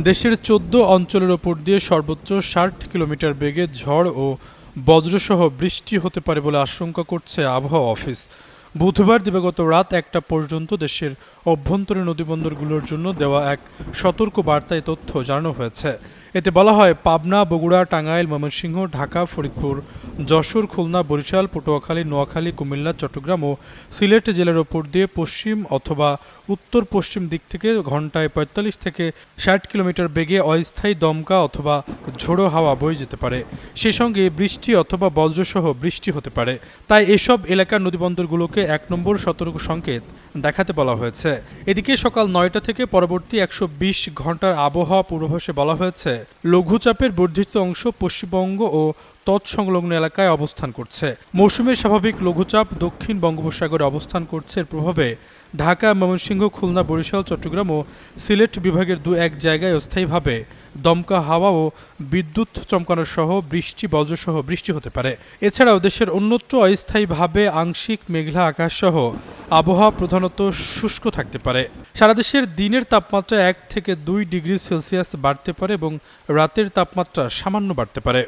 দেশের ১৪ অঞ্চলের ওপর দিয়ে সর্বোচ্চ ৬০ কিলোমিটার বেগে ঝড় ও বজ্রসহ বৃষ্টি হতে পারে বলে আশঙ্কা করছে আবহাওয়া অফিস। বুধবার দিবাগত রাত ১টা পর্যন্ত দেশের অভ্যন্তরীণ নদীবন্দরগুলোর জন্য দেওয়া এক সতর্ক বার্তায় তথ্য জানানো হয়েছে। এতে বলা হয়, পাবনা, বগুড়া, টাঙ্গাইল, ময়মনসিংহ, ঢাকা, ফরিদপুর, যশোর, খুলনা, বরিশাল, পটুয়াখালী, নোয়াখালী, কুমিল্লা, চট্টগ্রাম ও সিলেট জেলার ওপর দিয়ে পশ্চিম অথবা উত্তর পশ্চিম দিক থেকে ঘন্টায় ৪৫ থেকে ৬০ কিলোমিটার বেগে অস্থায়ী দমকা অথবা ঝোড়ো হাওয়া বয়ে যেতে পারে। সেই সঙ্গে বৃষ্টি অথবা বজ্রসহ বৃষ্টি হতে পারে। তাই এসব এলাকার নদীবন্দরগুলোকে ১ নম্বর সতর্ক সংকেত দেখাতে বলা হয়েছে। এদিকে সকাল ৯টা থেকে পরবর্তী ১২০ ঘন্টার আবহাওয়া পূর্বাভাসে বলা হয়েছে, লঘুচাপের বর্ধিত অংশ পশ্চিমবঙ্গ ও তৎসংলগ্ন এলাকায় অবস্থান করছে। মৌসুমের স্বাভাবিক লঘুচাপ দক্ষিণ বঙ্গোপসাগরে অবস্থান করছে। এর প্রভাবে ঢাকা, ময়মনসিংহ, খুলনা, বরিশাল, চট্টগ্রাম ও সিলেট বিভাগের ২-১ জায়গায় অস্থায়ীভাবে দমকা হাওয়া ও বিদ্যুৎ চমকানো সহ বৃষ্টি, বজ্রসহ বৃষ্টি হতে পারে। এছাড়াও দেশের অন্যত্র অস্থায়ীভাবে আংশিক মেঘলা আকাশ সহ আবহাওয়া প্রধানত শুষ্ক থাকতে পারে। সারা দেশের দিনের তাপমাত্রা ১ থেকে ২ ডিগ্রি সেলসিয়াস বাড়তে পারে এবং রাতের তাপমাত্রা সামান্য বাড়তে পারে।